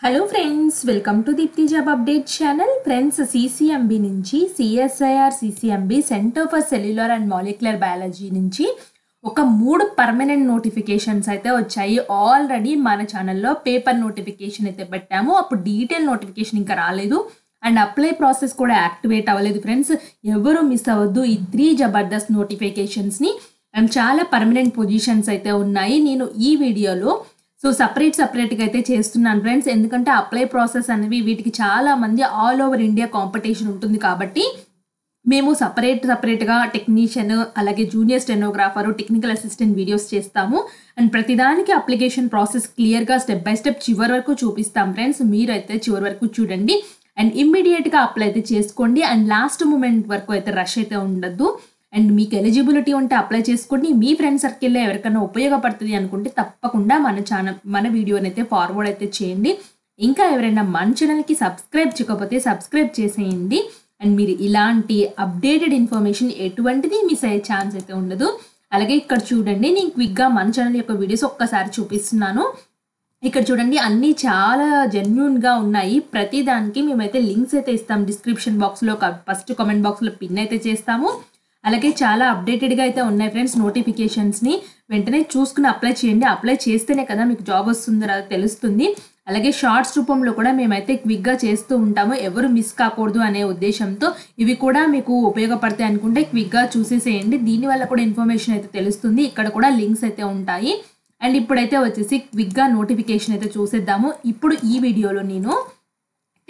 Hello friends, welcome to Deepti job update channel. Friends, CCMB నుంచి CSIR CCMB centre for cellular and molecular biology నుంచి ఒక 3 permanent notifications అయితే వచ్చాయి. Already మన ఛానల్లో పేపర్ నోటిఫికేషన్ అయితే పెట్టాము. అప్పుడు డీటెయిల్ నోటిఫికేషన్ ఇంకా రాలేదు అండ్ అప్లై ప్రాసెస్ కూడా యాక్టివేట్ అవ్వలేదు. ఫ్రెండ్స్, ఎవరు మిస్ అవ్వద్దు ఈ 3 జబర్దస్త్ నోటిఫికేషన్స్ని. అండ్ చాలా పర్మనెంట్ పొజిషన్స్ అయితే ఉన్నాయి. నేను ఈ వీడియోలో సపరేట్గా అయితే చేస్తున్నాను ఫ్రెండ్స్. ఎందుకంటే అప్లై ప్రాసెస్ అనేవి వీటికి చాలా మంది ఆల్ ఓవర్ ఇండియా కాంపిటీషన్ ఉంటుంది కాబట్టి మేము సపరేట్గా టెక్నీషియన్, అలాగే junior stenographer, technical assistant videos చేస్తాము. అండ్ ప్రతిదానికి అప్లికేషన్ ప్రాసెస్ క్లియర్గా స్టెప్ బై స్టెప్ చివరి వరకు చూపిస్తాం ఫ్రెండ్స్. మీరైతే చివరి వరకు చూడండి అండ్ ఇమ్మీడియట్గా అప్లై అయితే చేసుకోండి. అండ్ లాస్ట్ మూమెంట్ వరకు అయితే రష్ అయితే ఉండద్దు. అండ్ మీకు ఎలిజిబిలిటీ ఉంటే అప్లై చేసుకోండి. మీ ఫ్రెండ్ సర్కిల్లో ఎవరికైనా ఉపయోగపడుతుంది అనుకుంటే తప్పకుండా మన వీడియోని అయితే ఫార్వర్డ్ అయితే చేయండి. ఇంకా ఎవరైనా మన ఛానల్కి సబ్స్క్రైబ్ చేయకపోతే సబ్స్క్రైబ్ చేసేయండి. అండ్ మీరు ఇలాంటి అప్డేటెడ్ ఇన్ఫర్మేషన్ ఎటువంటిది మిస్ అయ్యే ఛాన్స్ అయితే ఉండదు. అలాగే ఇక్కడ చూడండి, నేను క్విక్గా మన ఛానల్ యొక్క వీడియోస్ ఒక్కసారి చూపిస్తున్నాను. ఇక్కడ చూడండి, అన్నీ చాలా జెన్యూన్గా ఉన్నాయి. ప్రతి దానికి మేమైతే లింక్స్ అయితే ఇస్తాం డిస్క్రిప్షన్ బాక్స్లో, ఫస్ట్ కామెంట్ బాక్స్లో పిన్ అయితే చేస్తాము. అలాగే చాలా అప్డేటెడ్గా అయితే ఉన్నాయి ఫ్రెండ్స్. నోటిఫికేషన్స్ని వెంటనే చూసుకుని అప్లై చేయండి. అప్లై చేస్తేనే కదా మీకు జాబ్ వస్తుందో రాదో తెలుస్తుంది. అలాగే షార్ట్స్ రూపంలో కూడా మేమైతే క్విక్గా చేస్తూ ఉంటాము, ఎవరు మిస్ కాకూడదు అనే ఉద్దేశంతో. ఇవి కూడా మీకు ఉపయోగపడతాయి అనుకుంటే క్విక్గా చూసేసేయండి. దీనివల్ల కూడా ఇన్ఫర్మేషన్ అయితే తెలుస్తుంది. ఇక్కడ కూడా లింక్స్ అయితే ఉంటాయి. అండ్ ఇప్పుడైతే వచ్చేసి క్విక్గా నోటిఫికేషన్ అయితే చూసేద్దాము. ఇప్పుడు ఈ వీడియోలో నేను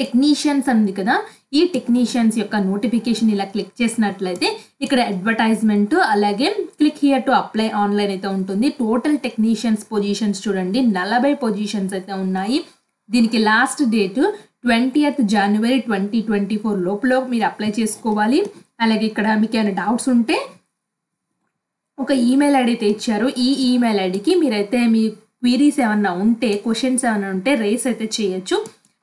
టెక్నీషియన్స్ ఉంది కదా, ఈ టెక్నీషియన్స్ యొక్క నోటిఫికేషన్ ఇలా క్లిక్ చేసినట్లయితే ఇక్కడ అడ్వర్టైజ్మెంట్, అలాగే click here to apply online అయితే ఉంటుంది. టోటల్ టెక్నీషియన్స్ పొజిషన్స్ చూడండి, 40 పొజిషన్స్ అయితే ఉన్నాయి. దీనికి లాస్ట్ డేట్ 20th January 2024 లోపల మీరు అప్లై చేసుకోవాలి. అలాగే ఇక్కడ మీకు ఏమైనా డౌట్స్ ఉంటే ఒక ఈమెయిల్ ఐడి అయితే ఇచ్చారు. ఈ ఈమెయిల్ ఐడికి మీరైతే మీ క్వీరీస్ ఏమన్నా ఉంటే, క్వశ్చన్స్ ఏమైనా ఉంటే రేస్ అయితే చేయొచ్చు.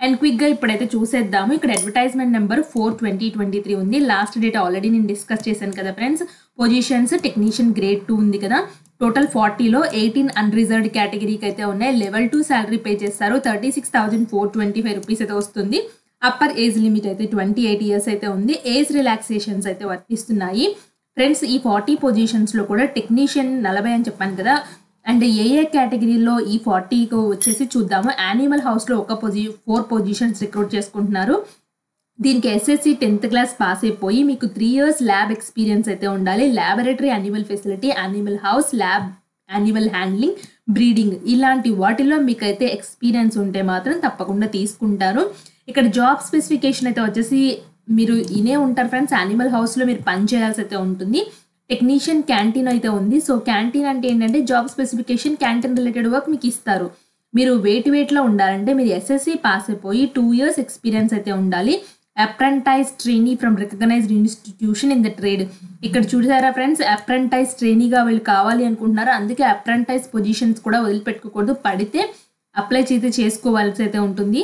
అండ్ క్విక్గా ఇప్పుడైతే చూసేద్దాము. ఇక్కడ అడ్వర్టైజ్మెంట్ నెంబర్ 4/2023 ఉంది. లాస్ట్ డేట్ ఆల్రెడీ నేను డిస్కస్ చేశాను కదా ఫ్రెండ్స్. పొజిషన్స్ టెక్నీషియన్ గ్రేడ్ 2 ఉంది కదా. టోటల్ 40లో 18 అన్రిజర్వ్డ్ కేటగిరీకి అయితే ఉన్నాయి. లెవెల్ 2 శాలరీ పే చేస్తారు. 36,425 రూపీస్ అయితే వస్తుంది. అప్పర్ ఏజ్ లిమిట్ అయితే 28 years అయితే ఉంది. ఏజ్ రిలాక్సేషన్స్ అయితే వర్తిస్తున్నాయి ఫ్రెండ్స్. ఈ 40 పొజిషన్స్లో కూడా టెక్నీషియన్ 40 అని చెప్పాను కదా. అండ్ ఏ కేటగిరీలో ఈ 40కు వచ్చేసి చూద్దాము. యానిమల్ హౌస్లో 4 పొజిషన్స్ రిక్రూట్ చేసుకుంటున్నారు. దీనికి ఎస్ఎస్సి 10th క్లాస్ పాస్ అయిపోయి మీకు 3 years ల్యాబ్ ఎక్స్పీరియన్స్ అయితే ఉండాలి. Laboratory, animal facility, animal house, lab, animal handling, breeding ఇలాంటి వాటిలో మీకైతే ఎక్స్పీరియన్స్ ఉంటే మాత్రం తప్పకుండా తీసుకుంటారు. ఇక్కడ జాబ్ స్పెసిఫికేషన్ అయితే వచ్చేసి మీరు ఇనే ఉంటారు ఫ్రెండ్స్. యానిమల్ హౌస్లో మీరు పని చేయాల్సి అయితే ఉంటుంది. టెక్నీషియన్ క్యాంటీన్ అయితే ఉంది. సో క్యాంటీన్ అంటే ఏంటంటే job specification canteen related work మీకు ఇస్తారు. మీరు వెయిట్లో ఉండాలంటే మీరు ఎస్ఎస్సి పాస్ అయిపోయి 2 years ఎక్స్పీరియన్స్ అయితే ఉండాలి. Apprentice trainee from recognized institution in the trade. ఇక్కడ చూసారా ఫ్రెండ్స్, అప్రెంటైజ్ ట్రైనీగా వీళ్ళు కావాలి అనుకుంటున్నారు. అందుకే అప్రెంటైజ్ పొజిషన్స్ కూడా వదిలిపెట్టుకోకూడదు. పడితే అప్లై చేస్తే చేసుకోవాల్సి అయితే ఉంటుంది.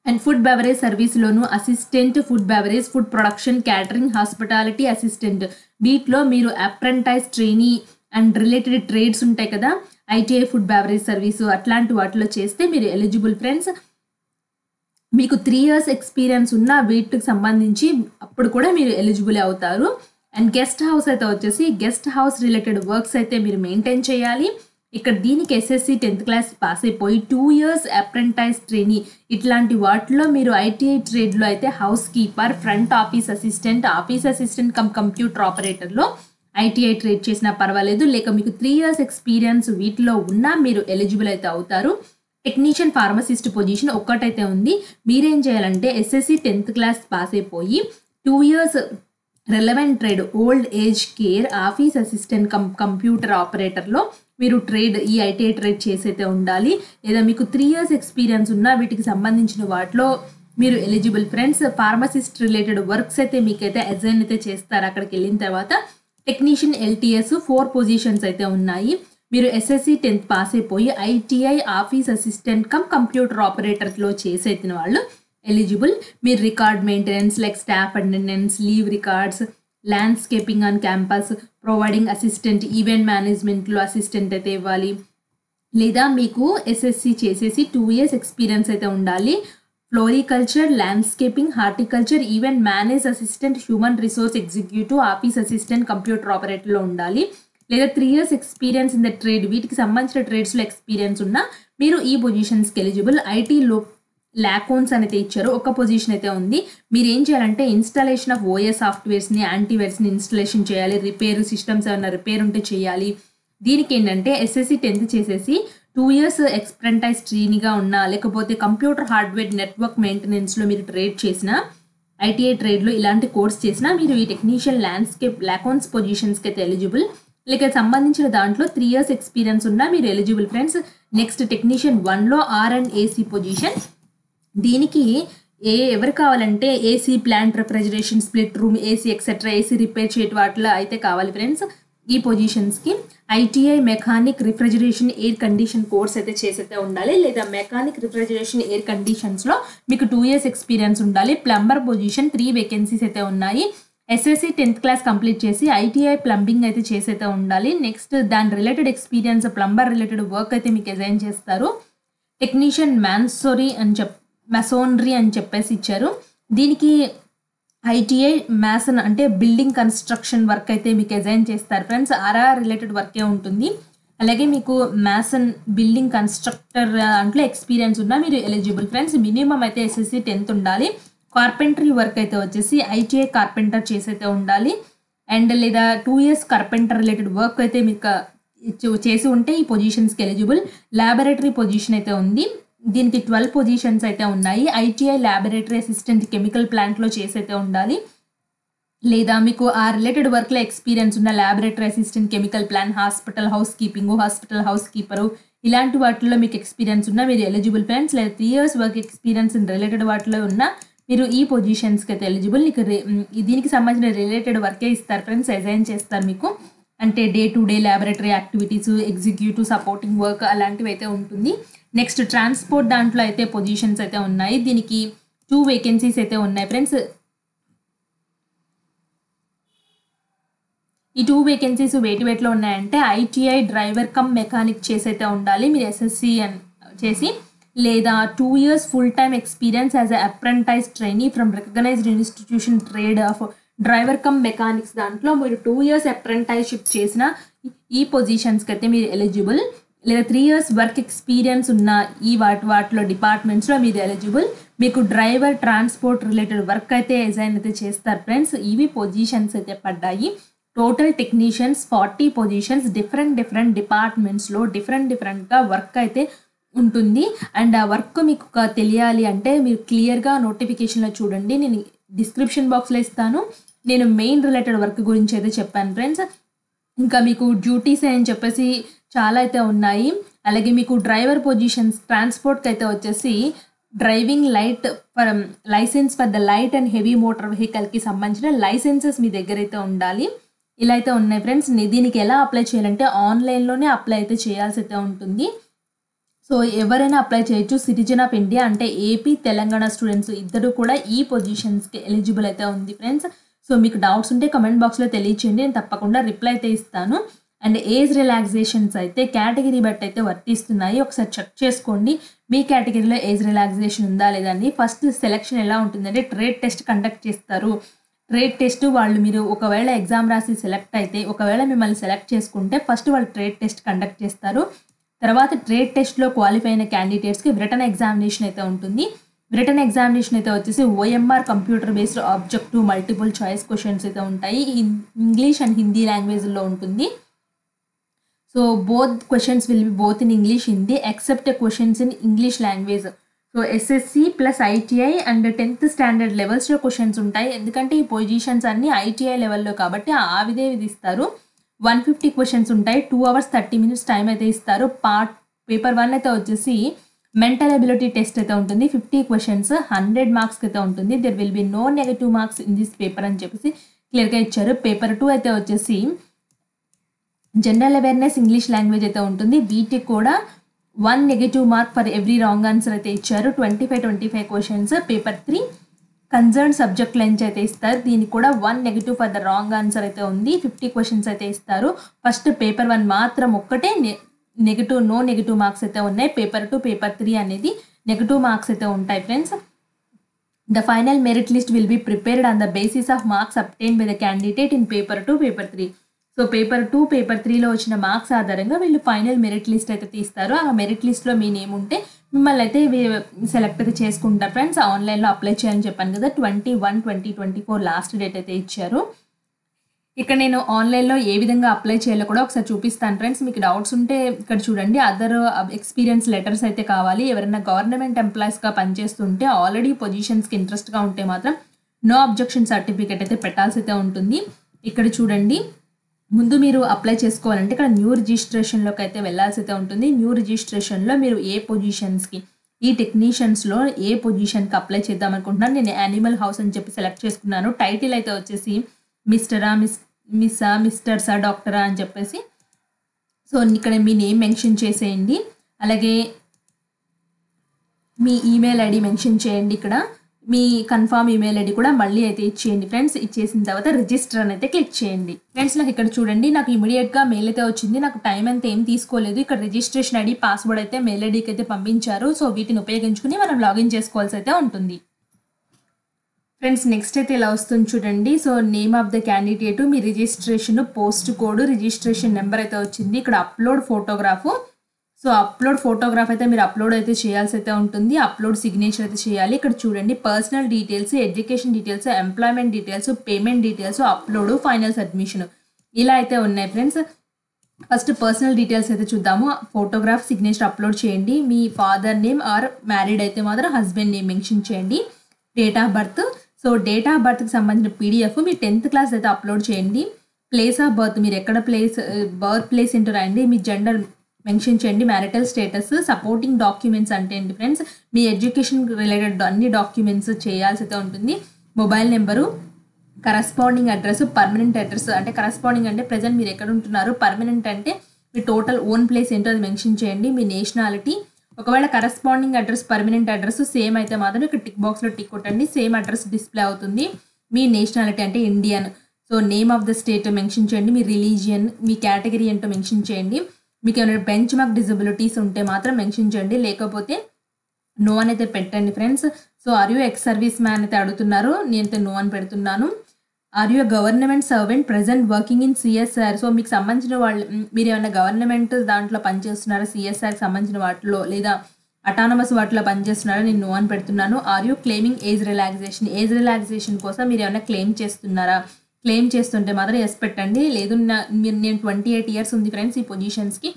అండ్ ఫుడ్ బెవరేజ్ సర్వీస్లోను assistant, food beverage, food production, catering, hospitality assistant, వీటిలో మీరు apprentice trainee and related trades ఉంటాయి కదా, ఐటీఐ, ఫుడ్ బెవరేజ్ సర్వీసు, అట్లాంటి వాటిలో చేస్తే మీరు ఎలిజిబుల్ ఫ్రెండ్స్. మీకు 3 years ఎక్స్పీరియన్స్ ఉన్న వీటికి సంబంధించి అప్పుడు కూడా మీరు ఎలిజిబుల్ అవుతారు. అండ్ గెస్ట్ హౌస్ అయితే వచ్చేసి గెస్ట్ హౌస్ రిలేటెడ్ వర్క్స్ అయితే మీరు మెయింటైన్ చేయాలి. ఇక్కడ దీనికి ఎస్ఎస్సి 10th క్లాస్ పాస్ అయిపోయి 2 years అప్రెంటైజ్ ట్రైనీ ఇట్లాంటి వాటిలో మీరు ఐటీఐ ట్రేడ్లో అయితే house keeper, front office assistant cum computer ఆపరేటర్లో ఐటీఐ ట్రేడ్ చేసినా పర్వాలేదు. లేక మీకు 3 years ఎక్స్పీరియన్స్ వీటిలో ఉన్నా మీరు ఎలిజిబుల్ అయితే అవుతారు. టెక్నీషియన్ ఫార్మసిస్ట్ పొజిషన్ ఒక్కటైతే ఉంది. మీరేం చేయాలంటే ఎస్ఎస్సి 10th క్లాస్ పాస్ అయిపోయి 2 years relevant trade, old age care, office assistant cum computer ఆపరేటర్లో మీరు ఈ ఐటీఐ ట్రేడ్ చేసైతే ఉండాలి. లేదా మీకు 3 years ఎక్స్పీరియన్స్ ఉన్న వీటికి సంబంధించిన వాటిలో మీరు eligible friends. Pharmacist related works అయితే మీకైతే అజైన్ అయితే చేస్తారు అక్కడికి వెళ్ళిన తర్వాత. టెక్నీషియన్ ఎల్టీఎస్ 4 పొజిషన్స్ అయితే ఉన్నాయి. మీరు ఎస్ఎస్సి 10th పాస్ అయిపోయి ITI office assistant cum computer ఆపరేటర్లో చేసేసిన వాళ్ళు ఎలిజిబుల్. మీరు record maintenance like staff attendance, leave records, landscaping on campus, providing assistant, event మేనేజ్మెంట్లో అసిస్టెంట్ అయితే ఇవ్వాలి. లేదా మీకు ఎస్ఎస్సి చేసేసి 2 years ఎక్స్పీరియన్స్ అయితే ఉండాలి. Floriculture, landscaping, horticulture, event manage assistant, human resource executive, office assistant, computer ఆపరేటర్లో ఉండాలి. లేదా 3 years experience in the trade, వీటికి సంబంధించిన ట్రేడ్స్లో ఎక్స్పీరియన్స్ ఉన్నా మీరు ఈ పొజిషన్స్కి ఎలిజిబుల్. ఐటీలో లాకోన్స్ అనేది ఇచ్చారు, ఒక పొజిషన్ అయితే ఉంది. మీరు ఏం చేయాలంటే ఇన్స్టాలేషన్ ఆఫ్ ఓఎస్ సాఫ్ట్వేర్స్ని, యాంటీవైరస్ని ఇన్స్టాలేషన్ చేయాలి, రిపేర్ సిస్టమ్స్ ఏమైనా రిపేర్ ఉంటే చేయాలి. దీనికి ఏంటంటే ఎస్ఎస్సి 10th చేసేసి 2 years ఎక్స్ప్రెంటైజ్ ట్రైనీగా ఉన్నా, లేకపోతే కంప్యూటర్ హార్డ్వేర్ నెట్వర్క్ మెయింటెనెన్స్లో మీరు ట్రేడ్ చేసినా, ఐటీఐ ట్రేడ్లో ఇలాంటి కోర్స్ చేసినా మీరు ఈ టెక్నీషియన్ ల్యాండ్స్కేప్ లాకోన్స్ పొజిషన్స్కి అయితే ఎలిజిబుల్. లేక సంబంధించిన దాంట్లో 3 years ఎక్స్పీరియన్స్ ఉన్నా మీరు ఎలిజిబుల్ ఫ్రెండ్స్. నెక్స్ట్ టెక్నీషియన్ 1లో R&AC పొజిషన్. దీనికి ఎవరు కావాలంటే AC plant, refrigeration, split room, AC etcetera, AC repair చేయటం వాటిలో అయితే కావాలి ఫ్రెండ్స్. ఈ పొజిషన్స్కి ITI mechanic refrigeration air condition course అయితే చేసైతే ఉండాలి. లేదా మెకానిక్ రిఫ్రిజరేషన్ ఎయిర్ కండిషన్స్లో మీకు 2 years ఎక్స్పీరియన్స్ ఉండాలి. ప్లంబర్ పొజిషన్ 3 vacancies అయితే ఉన్నాయి. ఎస్ఎస్సి 10th class కంప్లీట్ చేసి ఐటీఐ ప్లంబింగ్ అయితే చేసైతే ఉండాలి. నెక్స్ట్ దాని related experience, plumber related work అయితే మీకు అసైన్ చేస్తారు. టెక్నీషియన్ మెసోనరీ అని చెప్పేసి ఇచ్చారు. దీనికి ఐటీఐ మ్యాసన్ అంటే బిల్డింగ్ కన్స్ట్రక్షన్ వర్క్ అయితే మీకు అసైన్ చేస్తారు ఫ్రెండ్స్. ఆర్ఆర్ రిలేటెడ్ వర్కే ఉంటుంది. అలాగే మీకు మ్యాసన్ బిల్డింగ్ కన్స్ట్రక్టర్ దాంట్లో ఎక్స్పీరియన్స్ ఉన్నా మీరు ఎలిజిబుల్ ఫ్రెండ్స్. మినిమం అయితే ఎస్ఎస్సి 10th ఉండాలి. కార్పెంటరీ వర్క్ అయితే వచ్చేసి ఐటీఐ కార్పెంటర్ చేసైతే ఉండాలి. అండ్ లేదా 2 years కార్పెంటర్ రిలేటెడ్ వర్క్ అయితే మీకు చేసి ఉంటే ఈ పొజిషన్స్కి ఎలిజిబుల్. ల్యాబొరేటరీ పొజిషన్ అయితే ఉంది. దీనికి 12 పొజిషన్స్ అయితే ఉన్నాయి. ఐటీఐ ల్యాబొరేటరీ అసిస్టెంట్ కెమికల్ ప్లాంట్లో చేసైతే ఉండాలి. లేదా మీకు ఆ రిలేటెడ్ వర్క్లో ఎక్స్పీరియన్స్ ఉన్న laboratory assistant, chemical plant, hospital house keeping, hospital house keeper ఇలాంటి వాటిల్లో మీకు ఎక్స్పీరియన్స్ ఉన్నా మీరు ఎలిజిబుల్ ఫ్రెండ్స్. లేదా 3 years work experience in related వాటిలో ఉన్నా మీరు ఈ పొజిషన్స్కి అయితే ఎలిజిబుల్. నీకు దీనికి సంబంధించిన రిలేటెడ్ వర్కే ఇస్తారు ఫ్రెండ్స్, అసైన్ చేస్తారు మీకు. అంటే day to day laboratory activities, executive supporting work అలాంటివి అయితే ఉంటుంది. నెక్స్ట్ ట్రాన్స్పోర్ట్ దాంట్లో అయితే పొజిషన్స్ అయితే ఉన్నాయి. దీనికి 2 vacancies అయితే ఉన్నాయి ఫ్రెండ్స్. ఈ 2 vacancies వేటిలో ఉన్నాయంటే ఐటీఐ డ్రైవర్ కమ్ మెకానిక్ చేసి అయితే ఉండాలి మీరు ఎస్ఎస్సి చేసి. లేదా 2 years full time experience as a apprentice trainee from recognized institution trade of driver cum mechanics దాంట్లో మీరు 2 years అప్రెంటైజ్షిప్ చేసిన ఈ పొజిషన్స్కి అయితే మీరు ఎలిజిబుల్. లేదా 3 years వర్క్ ఎక్స్పీరియన్స్ ఉన్న ఈ వాటిలో డిపార్ట్మెంట్స్లో మీరు ఎలిజిబుల్. మీకు డ్రైవర్ ట్రాన్స్పోర్ట్ రిలేటెడ్ వర్క్ అయితే అసైన్ అయితే చేస్తారు ఫ్రెండ్స్. ఇవి పొజిషన్స్ అయితే పడ్డాయి. Total technicians 40 positions. డిఫరెంట్ డిపార్ట్మెంట్స్లో డిఫరెంట్గా వర్క్ అయితే ఉంటుంది. అండ్ ఆ వర్క్ మీకు తెలియాలి అంటే మీరు క్లియర్గా నోటిఫికేషన్లో చూడండి. నేను డిస్క్రిప్షన్ బాక్స్లో ఇస్తాను. నేను మెయిన్ రిలేటెడ్ వర్క్ గురించి అయితే చెప్పాను ఫ్రెండ్స్. ఇంకా మీకు డ్యూటీస్ అని చెప్పేసి చాలా అయితే ఉన్నాయి. అలాగే మీకు డ్రైవర్ పొజిషన్స్ ట్రాన్స్పోర్ట్కి అయితే వచ్చేసి driving license for the light and heavy motor వెహికల్కి సంబంధించిన లైసెన్సెస్ మీ దగ్గర అయితే ఉండాలి. ఇలా అయితే ఉన్నాయి ఫ్రెండ్స్. దీనికి ఎలా అప్లై చేయాలంటే ఆన్లైన్లోనే అప్లై అయితే చేయాల్సి అయితే ఉంటుంది. సో ఎవరైనా అప్లై చేయొచ్చు. సిటిజన్ ఆఫ్ ఇండియా అంటే ఏపీ, తెలంగాణ స్టూడెంట్స్ ఇద్దరు కూడా ఈ పొజిషన్స్కి ఎలిజిబుల్ అయితే ఉంది ఫ్రెండ్స్. సో మీకు డౌట్స్ ఉంటే కమెంట్ బాక్స్లో తెలియచేయండి, నేను తప్పకుండా రిప్లై అయితే ఇస్తాను. అండ్ ఏజ్ రిలాక్సేషన్స్ అయితే కేటగిరీ బట్టి అయితే వర్తిస్తున్నాయి. ఒకసారి చెక్ చేసుకోండి మీ కేటగిరీలో ఏజ్ రిలాక్సేషన్ ఉందా లేదా అని. ఫస్ట్ సెలెక్షన్ ఎలా ఉంటుందంటే ట్రేడ్ టెస్ట్ కండక్ట్ చేస్తారు. ట్రేడ్ టెస్ట్ వాళ్ళు మీరు ఒకవేళ ఎగ్జామ్ రాసి సెలెక్ట్ అయితే, ఒకవేళ మిమ్మల్ని సెలెక్ట్ చేసుకుంటే ఫస్ట్ వాళ్ళు ట్రేడ్ టెస్ట్ కండక్ట్ చేస్తారు. తర్వాత ట్రేడ్ టెస్ట్లో క్వాలిఫై అయిన క్యాండిడేట్స్కి రిటర్న్ ఎగ్జామినేషన్ అయితే ఉంటుంది. రిటర్న్ ఎగ్జామినేషన్ అయితే వచ్చేసి OMR computer based objective multiple choice questions అయితే ఉంటాయి. ఇంగ్లీష్ అండ్ హిందీ లాంగ్వేజ్లో ఉంటుంది. So both questions will be both in English, Hindi, except questions in English language. So SSC plus ITI and 10th standard లెవెల్స్లో questions ఉంటాయి. ఎందుకంటే ఈ positions అన్నీ ITI లెవెల్లో కాబట్టి విదే విధిస్తారు. 150 క్వశ్చన్స్ ఉంటాయి. 2 hours 30 minutes టైం అయితే ఇస్తారు. పేపర్ 1 అయితే వచ్చేసి మెంటల్ అబిలిటీ టెస్ట్ అయితే ఉంటుంది. 50 questions 100 marks అయితే ఉంటుంది. There will be no negative marks in this paper అని చెప్పేసి క్లియర్గా ఇచ్చారు. పేపర్ 2 అయితే వచ్చేసి జనరల్ అవేర్నెస్ ఇంగ్లీష్ లాంగ్వేజ్ అయితే ఉంటుంది. వీటికి కూడా 1 negative mark for every wrong answer అయితే ఇచ్చారు. 25 క్వశ్చన్స్. పేపర్ 3 కన్సర్న్ సబ్జెక్ట్ లెంచ్ అయితే ఇస్తారు. దీనికి కూడా 1 negative for the wrong answer అయితే ఉంది. 50 questions అయితే ఇస్తారు. ఫస్ట్ పేపర్ 1 మాత్రం ఒక్కటే నో నెగిటివ్ మార్క్స్ అయితే ఉన్నాయి. పేపర్ 2 పేపర్ 3 అనేది నెగిటివ్ మార్క్స్ అయితే ఉంటాయి friends. The final merit list will be prepared on the basis of marks obtained by the candidate in paper 2 paper 3. So paper 2 paper 3లో వచ్చిన marks ఆధారంగా వీళ్ళు final merit list అయితే తీస్తారు. ఆ మెరిట్ లిస్ట్లో మీ నేమ్ ఉంటే మిమ్మల్ని అయితే సెలెక్ట్ అయితే చేసుకుంటారు ఫ్రెండ్స్. ఆన్లైన్లో అప్లై చేయాలని చెప్పాను కదా, 21/20/24 లాస్ట్ డేట్ అయితే ఇచ్చారు. ఇక్కడ నేను ఆన్లైన్లో ఏ విధంగా అప్లై చేయాలో కూడా ఒకసారి చూపిస్తాను ఫ్రెండ్స్. మీకు డౌట్స్ ఉంటే ఇక్కడ చూడండి. అదర్ ఎక్స్పీరియన్స్ లెటర్స్ అయితే కావాలి. ఎవరైనా గవర్నమెంట్ ఎంప్లాయీస్గా పనిచేస్తుంటే ఆల్రెడీ పొజిషన్స్కి ఇంట్రెస్ట్గా ఉంటే మాత్రం నో అబ్జెక్షన్ సర్టిఫికేట్ అయితే పెట్టాల్సి అయితే ఉంటుంది. ఇక్కడ చూడండి, ముందు మీరు అప్లై చేసుకోవాలంటే ఇక్కడ న్యూ రిజిస్ట్రేషన్లోకి అయితే వెళ్ళాల్సి అయితే ఉంటుంది. న్యూ రిజిస్ట్రేషన్లో మీరు ఏ పొజిషన్స్కి, ఈ టెక్నీషియన్స్లో ఏ పొజిషన్కి అప్లై చేద్దాం అనుకుంటున్నాను. నేను యానిమల్ హౌస్ అని చెప్పి సెలెక్ట్ చేసుకున్నాను. టైటిల్ అయితే వచ్చేసి మిస్టరా, మిస్సా, మిస్టర్సా, డాక్టరా అని చెప్పేసి. సో ఇక్కడ మీ నేమ్ మెన్షన్ చేసేయండి. అలాగే మీ ఈమెయిల్ ఐడి మెన్షన్ చేయండి. ఇక్కడ మీ కన్ఫర్మ్ ఈమెయిల్ ఐడి కూడా మళ్ళీ అయితే ఇచ్చేయండి ఫ్రెండ్స్. ఇచ్చేసిన తర్వాత రిజిస్టర్ అని అయితే క్లిక్ చేయండి ఫ్రెండ్స్. నాకు ఇక్కడ చూడండి, నాకు ఇమీడియట్గా మెయిల్ అయితే వచ్చింది. నాకు టైం అంతా ఏం తీసుకోలేదు. ఇక్కడ రిజిస్ట్రేషన్ ఐడి, పాస్వర్డ్ అయితే మెయిల్ ఐడికి అయితే పంపించారు. సో వీటిని ఉపయోగించుకుని మనం లాగిన్ చేసుకోవాల్సి అయితే ఉంటుంది ఫ్రెండ్స్. నెక్స్ట్ అయితే ఇలా వస్తుంది చూడండి. So name of the candidate, me registration, post code, registration number అయితే వచ్చింది. ఇక్కడ upload photograph. So upload photograph అయితే మీరు అప్లోడ్ అయితే చేయాల్సి అయితే ఉంటుంది. అప్లోడ్ సిగ్నేచర్ అయితే చేయాలి. ఇక్కడ చూడండి, personal details, education details, employment details, payment details, upload, final submission ఇలా అయితే ఉన్నాయి ఫ్రెండ్స్. ఫస్ట్ పర్సనల్ డీటెయిల్స్ అయితే చూద్దాము. ఫోటోగ్రాఫ్, సిగ్నేచర్ అప్లోడ్ చేయండి. మీ ఫాదర్ నేమ్ ఆర్ మ్యారీడ్ అయితే మాత్రం హస్బెండ్ నేమ్ మెన్షన్ చేయండి. Date of birth. So date of బర్త్కి సంబంధించిన పీడిఎఫ్ మీ 10th క్లాస్ అయితే అప్లోడ్ చేయండి. ప్లేస్ ఆఫ్ బర్త్, మీరు ఎక్కడ బర్త్ ప్లేస్ ఏంటో రాయండి. మీ జెండర్ మెన్షన్ చేయండి. Marital status. సపోర్టింగ్ డాక్యుమెంట్స్ అంటే ఏంటి ఫ్రెండ్స్, మీ ఎడ్యుకేషన్ రిలేటెడ్ అన్ని డాక్యుమెంట్స్ చేయాల్సి అయితే ఉంటుంది. Mobile number, corresponding address, permanent address అంటే కరస్పాండింగ్ అంటే ప్రజెంట్ మీరు ఎక్కడ ఉంటున్నారు, పర్మనెంట్ అంటే మీ టోటల్ ఓన్ ప్లేస్ ఏంటో అది మెన్షన్ చేయండి. మీ నేషనాలిటీ, ఒకవేళ corresponding address, permanent address same అయితే మాత్రం ఇక్కడ టిక్ బాక్స్లో టిక్ కొట్టండి. సేమ్ అడ్రస్ డిస్ప్లే అవుతుంది. మీ నేషనాలిటీ అంటే Indian. So name of the state mention చేయండి. మీ రిలీజియన్, మీ కేటగిరీ ఏంటో మెన్షన్ చేయండి. మీకు ఏమైనా బెంచ్ మార్క్ డిజబిలిటీస్ ఉంటే మాత్రం మెన్షన్ చేయండి, లేకపోతే నో అని అయితే పెట్టండి friends. So are you ex service man అయితే అడుగుతున్నారు, నేనైతే నో అని పెడుతున్నాను. Are you government servant present working in CSR. So మీకు సంబంధించిన వాళ్ళు, మీరు ఏమైనా గవర్నమెంట్ దాంట్లో పనిచేస్తున్నారా, సిఎస్ఆర్కి సంబంధించిన వాటిలో లేదా అటానమస్ వాటిలో పనిచేస్తున్నారా, నేను నో అని పెడుతున్నాను. Are you claiming age relaxation. Age relaxation కోసం మీరు ఏమైనా క్లెయిమ్ చేస్తున్నారా, క్లెయిమ్ చేస్తుంటే మాత్రం ఎస్ పెట్టండి. లేదు నేను 28 ఇయర్స్ ఉంది ఫ్రెండ్స్ ఈ పొజిషన్స్కి,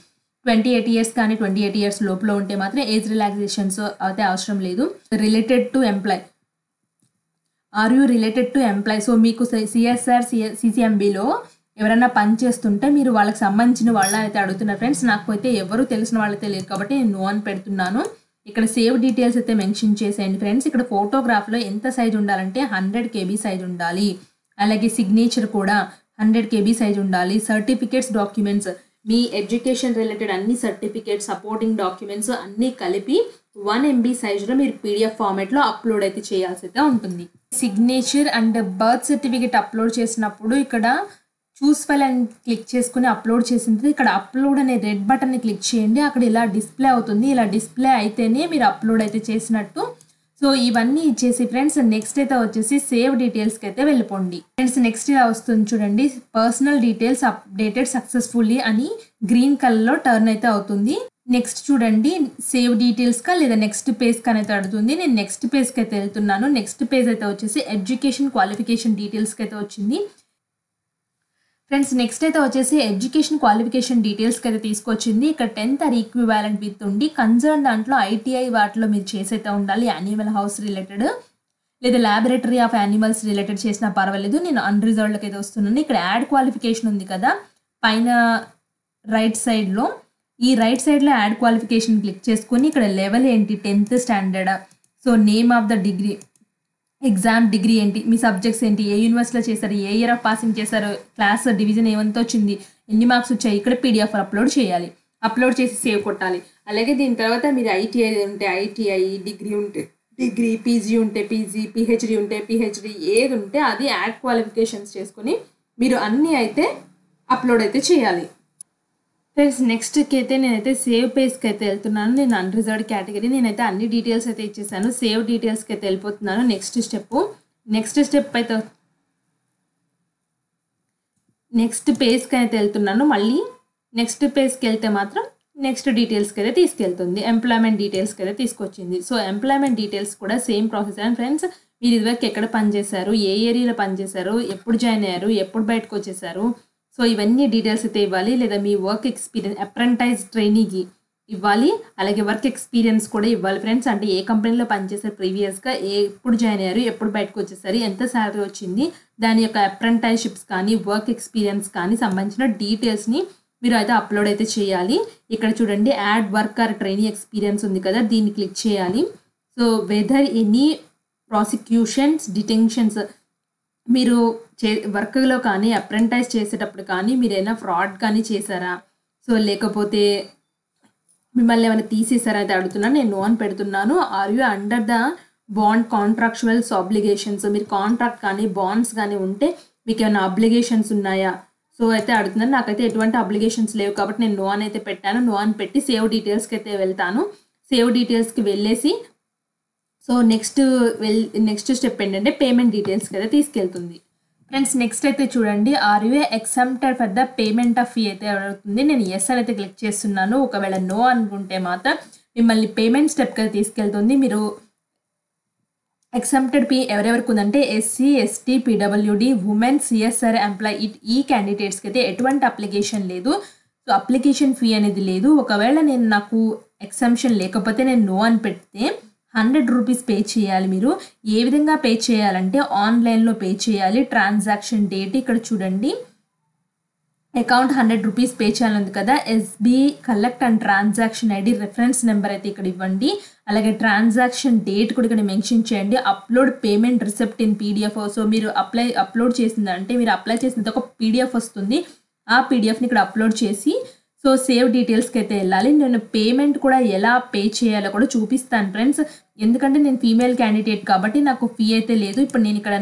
28 ఇయర్స్ కానీ 28 ఇయర్స్ లోపల ఉంటే మాత్రం ఏజ్ రిలాక్సేషన్స్ అయితే అవసరం లేదు. Related to employee, are you related to employee. So మీకు సిఎస్ఆర్, సిసిఎంబిలో ఎవరైనా పని చేస్తుంటే మీరు వాళ్ళకి సంబంధించిన వాళ్ళని అయితే అడుగుతున్నారు ఫ్రెండ్స్. నాకు అయితే ఎవరు తెలిసిన వాళ్ళైతే లేరు కాబట్టి నేను నో అని పెడుతున్నాను. ఇక్కడ సేవ్ డీటెయిల్స్ అయితే మెన్షన్ చేసేయండి ఫ్రెండ్స్. ఇక్కడ ఫోటోగ్రాఫ్లో ఎంత సైజ్ ఉండాలంటే 100 KB సైజ్ ఉండాలి. అలాగే సిగ్నేచర్ కూడా 100 KB సైజ్ ఉండాలి. సర్టిఫికేట్స్, డాక్యుమెంట్స్, మీ ఎడ్యుకేషన్ రిలేటెడ్ అన్ని సర్టిఫికేట్స్, సపోర్టింగ్ డాక్యుమెంట్స్ అన్నీ కలిపి 1 MB సైజులో మీరు PDF ఫార్మాట్లో అప్లోడ్ అయితే చేయాల్సి అయితే ఉంటుంది. Signature and birth certificate upload చేసినప్పుడు ఇక్కడ చూస్ ఫైల్ అని క్లిక్ చేసుకుని అప్లోడ్ చేసిన ఇక్కడ అప్లోడ్ అనే రెడ్ బటన్ని క్లిక్ చేయండి. అక్కడ ఇలా డిస్ప్లే అవుతుంది. ఇలా డిస్ప్లే అయితేనే మీరు అప్లోడ్ అయితే చేసినట్టు. సో ఇవన్నీ ఇచ్చేసి ఫ్రెండ్స్ నెక్స్ట్ అయితే వచ్చేసి సేవ్ డీటెయిల్స్కి అయితే వెళ్ళిపోండి ఫ్రెండ్స్. నెక్స్ట్ ఇలా వస్తుంది చూడండి, పర్సనల్ డీటెయిల్స్ అప్డేటెడ్ సక్సెస్ఫుల్లీ అని గ్రీన్ కలర్లో టర్న్ అయితే అవుతుంది. నెక్స్ట్ చూడండి, సేవ్ డీటెయిల్స్కా లేదా నెక్స్ట్ పేజ్కి అయితే అడుగుతుంది. నేను నెక్స్ట్ పేజ్కి అయితే వెళ్తున్నాను. నెక్స్ట్ పేజ్ అయితే వచ్చేసి ఎడ్యుకేషన్ క్వాలిఫికేషన్ డీటెయిల్స్కి అయితే వచ్చింది ఫ్రెండ్స్. నెక్స్ట్ అయితే వచ్చేసి ఎడ్యుకేషన్ క్వాలిఫికేషన్ డీటెయిల్స్కి అయితే తీసుకొచ్చింది. ఇక్కడ 10th ఆర్ ఈక్వివాలెంట్ విత్ ఉండి కన్సర్న్ దాంట్లో ITI వాటిలో మీరు చేసైతే ఉండాలి. యానిమల్ హౌస్ రిలేటెడ్ లేదా ల్యాబొరేటరీ ఆఫ్ యానిమల్స్ రిలేటెడ్ చేసినా పర్వాలేదు. నేను అన్రిజర్వ్డ్కి అయితే వస్తున్నాను. ఇక్కడ యాడ్ క్వాలిఫికేషన్ ఉంది కదా పైన రైట్ సైడ్లో, ఈ రైట్ సైడ్లో యాడ్ క్వాలిఫికేషన్ క్లిక్ చేసుకొని ఇక్కడ లెవెల్ ఏంటి, 10th standard. So name of the degree, exam degree ఏంటి, మీ సబ్జెక్ట్స్ ఏంటి, ఏ యూనివర్సిటీలో చేశారు, ఏ ఇయర్ ఆఫ్ పాసింగ్ చేశారు, క్లాస్ డివిజన్ ఏమంత వచ్చింది, ఎన్ని మార్క్స్ వచ్చాయి, ఇక్కడ PDF అప్లోడ్ చేయాలి. అప్లోడ్ చేసి సేవ్ కొట్టాలి. అలాగే దీని తర్వాత మీరు ITI ఉంటే ITI, డిగ్రీ ఉంటే డిగ్రీ, PG ఉంటే PG, PhD ఉంటే PhD, ఏది ఉంటే అది యాడ్ క్వాలిఫికేషన్స్ చేసుకొని మీరు అన్నీ అయితే అప్లోడ్ అయితే చేయాలి ఫ్రెండ్స్ నెక్స్ట్కి అయితే నేనైతే సేవ్ పేజ్కి అయితే వెళ్తున్నాను. నేను అన్రిజర్వ్డ్ కేటగిరీ, నేనైతే అన్ని డీటెయిల్స్ అయితే ఇచ్చేసాను. సేవ్ డీటెయిల్స్కి అయితే వెళ్ళిపోతున్నాను. నెక్స్ట్ స్టెప్ అయితే నెక్స్ట్ పేజ్కి అయితే వెళ్తున్నాను. మళ్ళీ నెక్స్ట్ పేజ్కి వెళ్తే మాత్రం నెక్స్ట్ డీటెయిల్స్కి అయితే తీసుకెళ్తుంది. ఎంప్లాయ్మెంట్ డీటెయిల్స్కి అయితే తీసుకొచ్చింది. సో ఎంప్లాయ్మెంట్ డీటెయిల్స్ కూడా సేమ్ ప్రాసెస్. అండ్ ఫ్రెండ్స్ మీరు ఇదివరకు ఎక్కడ పనిచేశారు, ఏ ఏరియాలో పనిచేశారు, ఎప్పుడు జాయిన్ అయ్యారు, ఎప్పుడు బయటకు వచ్చేసారు, సో ఇవన్నీ డీటెయిల్స్ అయితే ఇవ్వాలి. లేదా మీ వర్క్ ఎక్స్పీరియన్స్ అప్రెంటైజ్ ట్రైనీకి ఇవ్వాలి, అలాగే వర్క్ ఎక్స్పీరియన్స్ కూడా ఇవ్వాలి ఫ్రెండ్స్. అంటే ఏ కంపెనీలో పనిచేశారు ప్రీవియస్గా, ఎప్పుడు జాయిన్ అయ్యారు, ఎప్పుడు బయటకు వచ్చేసారు, ఎంత శాలరీ వచ్చింది, దాని యొక్క అప్రెంటైజ్షిప్స్ కానీ వర్క్ ఎక్స్పీరియన్స్ కానీ సంబంధించిన డీటెయిల్స్ని మీరు అయితే అప్లోడ్ అయితే చేయాలి. ఇక్కడ చూడండి add work or training experience ఉంది కదా, దీన్ని క్లిక్ చేయాలి. So whether any prosecutions detentions, మీరు వర్క్లో కానీ అప్రెంటైజ్ చేసేటప్పుడు కానీ మీరు ఏమైనా ఫ్రాడ్ కానీ చేశారా, సో లేకపోతే మిమ్మల్ని ఏమైనా తీసేసారా అయితే అడుగుతున్నాను. నేను నో అని పెడుతున్నాను. Are you under the bond contractuals obligations, మీరు కాంట్రాక్ట్ కానీ బాండ్స్ కానీ ఉంటే మీకు ఏమైనా అబ్లిగేషన్స్ ఉన్నాయా సో అయితే అడుగుతున్నాను. నాకైతే ఎటువంటి అబ్లిగేషన్స్ లేవు కాబట్టి నేను నో అని అయితే పెట్టాను. నో అని పెట్టి సేవ్ డీటెయిల్స్కి అయితే వెళ్తాను. సేవ్ డీటెయిల్స్కి వెళ్ళేసి సో నెక్స్ట్ స్టెప్ ఏంటంటే పేమెంట్ డీటెయిల్స్కి అయితే తీసుకెళ్తుంది. ఫ్రెండ్స్ నెక్స్ట్ అయితే చూడండి are you exempted for the payment of fee అయితే అడుగుతుంది. నేను ఎస్ అని అయితే క్లిక్ చేస్తున్నాను. ఒకవేళ నో అనుకుంటే మాత్రం మిమ్మల్ని పేమెంట్ స్టెప్కి అయితే తీసుకెళ్తుంది. మీరు ఎగ్జామ్టెడ్ ఫీ ఎవరెవరికి ఉందంటే SC, ST, PWD, women, CSR employee ఈ క్యాండిడేట్స్కి అయితే ఎటువంటి అప్లికేషన్ లేదు. సో అప్లికేషన్ ఫీ అనేది లేదు. ఒకవేళ నాకు ఎగ్జామ్షన్ లేకపోతే నేను నో అని పెడితే 100 రూపీస్ పే చేయాలి. మీరు ఏ విధంగా పే చేయాలంటే ఆన్లైన్లో పే చేయాలి. ట్రాన్సాక్షన్ డేట్ ఇక్కడ చూడండి, అకౌంట్ 100 రూపీస్ పే చేయాలి కదా, SB collect and transaction ID reference number అయితే ఇక్కడ ఇవ్వండి. అలాగే ట్రాన్సాక్షన్ డేట్ కూడా ఇక్కడ మెన్షన్ చేయండి. Upload payment receipt in PDF. So మీరు అప్లోడ్ చేసిందంటే మీరు అప్లై చేసినంత ఒక పీడిఎఫ్ వస్తుంది. ఆ పీడిఎఫ్ని ఇక్కడ అప్లోడ్ చేసి సో సేవ్ డీటెయిల్స్కి అయితే వెళ్ళాలి. నేను పేమెంట్ కూడా ఎలా పే చేయాలో కూడా చూపిస్తాను ఫ్రెండ్స్. ఎందుకంటే నేను ఫీమేల్ క్యాండిడేట్ కాబట్టి నాకు ఫీ అయితే లేదు. ఇప్పుడు నేను ఇక్కడ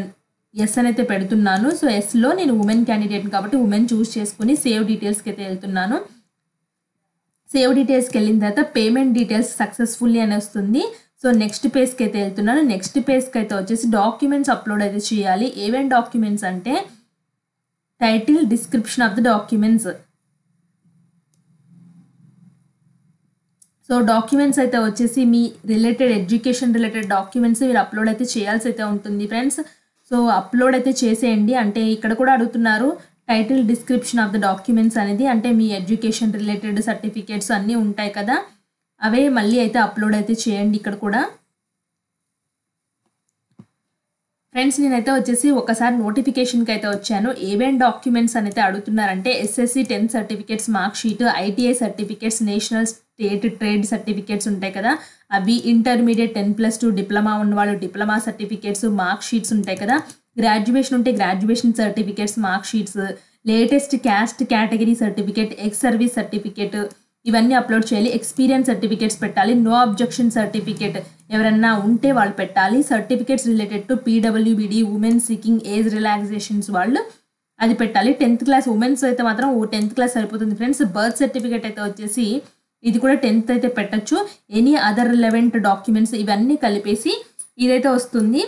ఎస్ అని అయితే పెడుతున్నాను. సో ఎస్లో నేను ఉమెన్ క్యాండిడేట్ కాబట్టి ఉమెన్ చూస్ చేసుకుని సేవ్ డీటెయిల్స్కి అయితే వెళ్తున్నాను. సేవ్ డీటెయిల్స్కి వెళ్ళిన తర్వాత పేమెంట్ డీటెయిల్స్ సక్సెస్ఫుల్లీ అని వస్తుంది. సో నెక్స్ట్ పేజ్కి అయితే వెళ్తున్నాను. నెక్స్ట్ పేజ్కి అయితే వచ్చేసి డాక్యుమెంట్స్ అప్లోడ్ అయితే చేయాలి. ఏమేమి డాక్యుమెంట్స్ అంటే title, description of the documents. So documents అయితే వచ్చేసి మీ ఎడ్యుకేషన్ రిలేటెడ్ డాక్యుమెంట్స్ మీరు అప్లోడ్ అయితే చేయాల్సి అయితే ఉంటుంది ఫ్రెండ్స్. సో అప్లోడ్ అయితే చేసేయండి. అంటే ఇక్కడ కూడా అడుగుతున్నారు title, description of the documents అనేది, అంటే మీ ఎడ్యుకేషన్ రిలేటెడ్ సర్టిఫికేట్స్ అన్నీ ఉంటాయి కదా, అవే మళ్ళీ అయితే అప్లోడ్ అయితే చేయండి ఇక్కడ కూడా. ఫ్రెండ్స్ నేనైతే వచ్చేసి ఒకసారి నోటిఫికేషన్కి అయితే వచ్చాను. ఏవేం డాక్యుమెంట్స్ అయితే అడుగుతున్నారంటే SSC 10th certificates, mark sheet, ITI certificates, national state trade certificates ఉంటాయి కదా అవి, ఇంటర్మీడియట్ 10+2 డిప్లొమా ఉన్నవాళ్ళు డిప్లొమా సర్టిఫికేట్స్, మార్క్ షీట్స్ ఉంటాయి కదా, గ్రాడ్యుయేషన్ ఉంటే graduation certificates, mark sheets, latest caste category certificate, ex service certificate ఇవన్నీ అప్లోడ్ చేయాలి. ఎక్స్పీరియన్స్ సర్టిఫికేట్స్ పెట్టాలి. నో అబ్జెక్షన్ సర్టిఫికేట్ ఎవరన్నా ఉంటే వాళ్ళు పెట్టాలి. Certificates related to PWBD, women seeking age relaxations వాళ్ళు అది పెట్టాలి. 10th క్లాస్ ఉమెన్స్ అయితే మాత్రం 10th క్లాస్ సరిపోతుంది ఫ్రెండ్స్. బర్త్ సర్టిఫికేట్ అయితే వచ్చేసి ఇది కూడా 10th అయితే పెట్టచ్చు. ఎనీ అదర్ రిలవెంట్ డాక్యుమెంట్స్ ఇవన్నీ కలిపేసి ఇదైతే వస్తుంది.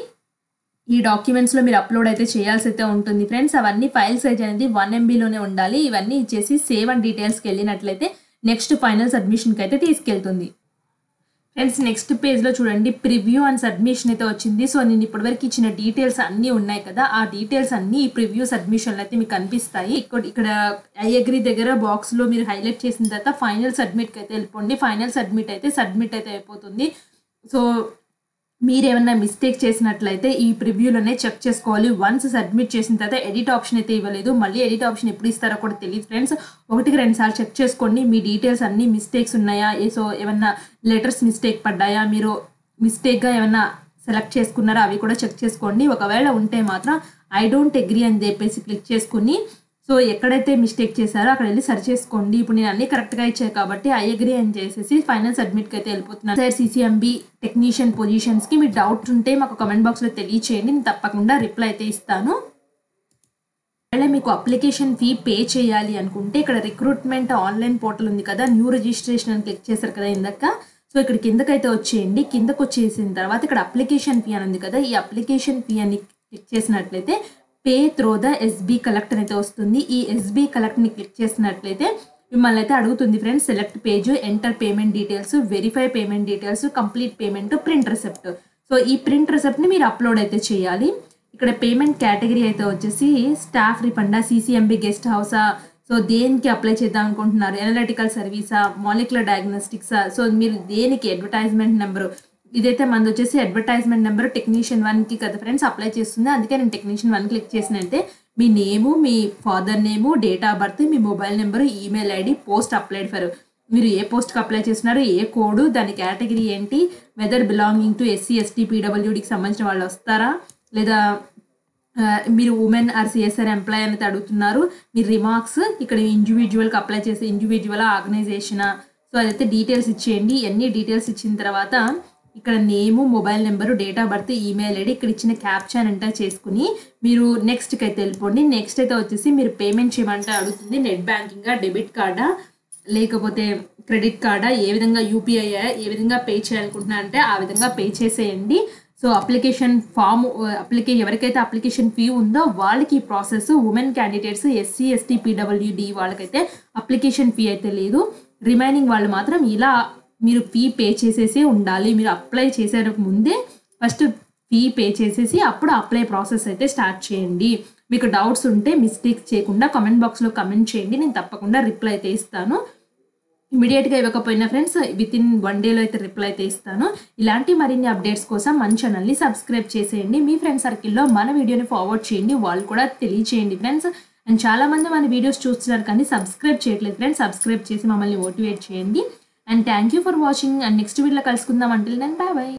ఈ డాక్యుమెంట్స్లో మీరు అప్లోడ్ అయితే చేయాల్సి అయితే ఉంటుంది ఫ్రెండ్స్. అవన్నీ ఫైల్ సైజ్ అనేది 1 MBలోనే ఉండాలి. ఇవన్నీ ఇచ్చేసి సేవ్ అండ్ డీటెయిల్స్కి వెళ్ళినట్లయితే నెక్స్ట్ ఫైనల్ సబ్మిషన్కి అయితే తీసుకెళ్తుంది. ఫ్రెండ్స్ నెక్స్ట్ పేజ్లో చూడండి ప్రివ్యూ అండ్ సబ్మిషన్ అయితే వచ్చింది. సో నేను ఇప్పటివరకు ఇచ్చిన డీటెయిల్స్ అన్నీ ఉన్నాయి కదా, ఆ డీటెయిల్స్ అన్నీ ఈ ప్రివ్యూ సబ్మిషన్లో అయితే మీకు కనిపిస్తాయి. ఇక్కడ ఐ అగ్రీ దగ్గర బాక్స్లో మీరు హైలైట్ చేసిన తర్వాత ఫైనల్ సబ్మిట్కి అయితే వెళ్ళిపోండి. ఫైనల్ సబ్మిట్ అయితే అయిపోతుంది. సో మీరు ఏమన్నా మిస్టేక్ చేసినట్లయితే ఈ ప్రివ్యూలోనే చెక్ చేసుకోవాలి. వన్స్ సబ్మిట్ చేసిన తర్వాత ఎడిట్ ఆప్షన్ అయితే ఇవ్వలేదు. మళ్ళీ ఎడిట్ ఆప్షన్ ఎప్పుడు ఇస్తారో కూడా తెలియదు ఫ్రెండ్స్. 1-2 సార్లు చెక్ చేసుకోండి మీ డీటెయిల్స్ అన్నీ మిస్టేక్స్ ఉన్నాయా, సో ఏమన్నా లెటర్స్ మిస్టేక్ పడ్డాయా, మీరు మిస్టేక్గా ఏమన్నా సెలెక్ట్ చేసుకున్నారా అవి కూడా చెక్ చేసుకోండి. ఒకవేళ ఉంటే మాత్రం ఐ డోంట్ అగ్రీ అని చెప్పేసి క్లిక్ చేసుకుని సో ఎక్కడైతే మిస్టేక్ చేశారో అక్కడ వెళ్ళి సర్చ్ చేసుకోండి. ఇప్పుడు నేను అన్ని కరెక్ట్గా ఇచ్చాను కాబట్టి ఐ అగ్రీ అని చేసేసి ఫైనల్ సబ్మిట్కి అయితే వెళ్ళిపోతున్నాను. సార్ CCMB టెక్నీషియన్ పొజిషన్స్కి మీ డౌట్ ఉంటే మాకు కమెంట్ బాక్స్లో తెలియచేయండి. నేను తప్పకుండా రిప్లై అయితే ఇస్తాను. ఒకవేళ మీకు అప్లికేషన్ ఫీ పే చేయాలి అనుకుంటే ఇక్కడ రిక్రూట్మెంట్ ఆన్లైన్ పోర్టల్ ఉంది కదా, న్యూ రిజిస్ట్రేషన్ అని క్లిక్ చేశారు కదా ఇందాక. సో ఇక్కడ కిందకైతే వచ్చేయండి. కిందకు వచ్చేసిన తర్వాత ఇక్కడ అప్లికేషన్ ఫీ అని ఉంది కదా, ఈ అప్లికేషన్ ఫీ అని క్లిక్ చేసినట్లయితే pay through the SB collect అయితే వస్తుంది. ఈ ఎస్బీ కలెక్ట్ని క్లిక్ చేసినట్లయితే మిమ్మల్ని అయితే అడుగుతుంది friends, select page, enter payment details, verify payment details, complete payment, print receipt. So ఈ ప్రింట్ రిసెప్ట్ని మీరు అప్లోడ్ అయితే చేయాలి. ఇక్కడ పేమెంట్ కేటగిరీ అయితే వచ్చేసి స్టాఫ్ రిఫండా, సిసిఎంబి గెస్ట్ హౌసా, సో దేనికి అప్లై చేద్దాం అనుకుంటున్నారు, ఎనలిటికల్ సర్వీసా, మాలిక్యులర్ డయాగ్నోస్టిక్సా, సో మీరు దేనికి, అడ్వర్టైజ్మెంట్ నెంబరు, ఇదైతే మనది వచ్చేసి అడ్వర్టైజ్మెంట్ నెంబర్ టెక్నీషియన్ 1కి కదా ఫ్రెండ్స్ అప్లై చేస్తుంది, అందుకే నేను టెక్నీషియన్ 1 క్లిక్ చేసినట్టే మీ నేము, మీ father name, date of birth, మీ mobile number, email ID, post applied for, మీరు ఏ పోస్ట్కి అప్లై చేస్తున్నారు, ఏ కోడ్, దాని కేటగిరీ ఏంటి, whether belonging to SC ST పీడబ్ల్యూడికి సంబంధించిన వాళ్ళు వస్తారా, లేదా మీరు ఉమెన్ ఆర్ సిఎస్ఆర్ ఎంప్లాయ్ అనేది అడుగుతున్నారు, మీ రిమార్క్స్, ఇక్కడ ఇండివిజువల్కి అప్లై చేసే ఇండివిజువల్ ఆర్గనైజేషనా, సో అదైతే డీటెయిల్స్ ఇచ్చేయండి. అన్ని డీటెయిల్స్ ఇచ్చిన తర్వాత ఇక్కడ name, mobile number, date of birth, email ID, ఇక్కడ ఇచ్చిన క్యాప్చాన్ ఎంటర్ చేసుకుని మీరు నెక్స్ట్కి అయితే వెళ్ళిపోండి. నెక్స్ట్ అయితే వచ్చేసి మీరు పేమెంట్ చేయమంటే అడుగుతుంది, నెట్ బ్యాంకింగా, డెబిట్ కార్డా, లేకపోతే క్రెడిట్ కార్డా, ఏ విధంగా యూపీఐ, ఏ విధంగా పే చేయాలనుకుంటున్నారంటే ఆ విధంగా పే చేసేయండి. సో అప్లికేషన్ ఫామ్ ఎవరికైతే అప్లికేషన్ ఫీ ఉందో వాళ్ళకి ఈ process, women candidates, SC ST PWD వాళ్ళకైతే అప్లికేషన్ ఫీ అయితే లేదు. రిమైనింగ్ వాళ్ళు మాత్రం ఇలా మీరు ఫీ పే చేసేసి ఉండాలి. మీరు అప్లై చేసేందుకు ముందే ఫస్ట్ ఫీ పే చేసేసి అప్పుడు అప్లై ప్రాసెస్ అయితే స్టార్ట్ చేయండి. మీకు డౌట్స్ ఉంటే మిస్టేక్స్ చేయకుండా కామెంట్ బాక్స్లో కమెంట్ చేయండి, నేను తప్పకుండా రిప్లై అయితే ఇస్తాను. ఇమీడియట్గా ఇవ్వకపోయినా ఫ్రెండ్స్ వితిన్ 1 డేలో అయితే రిప్లై అయితే ఇస్తాను. ఇలాంటి మరిన్ని అప్డేట్స్ కోసం మన ఛానల్ని సబ్స్క్రైబ్ చేసేయండి. మీ ఫ్రెండ్ సర్కిల్లో మన వీడియోని ఫార్వర్డ్ చేయండి, వాళ్ళు కూడా తెలియచేయండి ఫ్రెండ్స్. అండ్ చాలామంది మన వీడియోస్ చూస్తున్నారు కానీ సబ్స్క్రైబ్ చేయట్లేదు ఫ్రెండ్స్, సబ్స్క్రైబ్ చేసి మమ్మల్ని మోటివేట్ చేయండి. And thank you for watching. And next వీడియోలో కలుసుకుందాం. Until then bye by.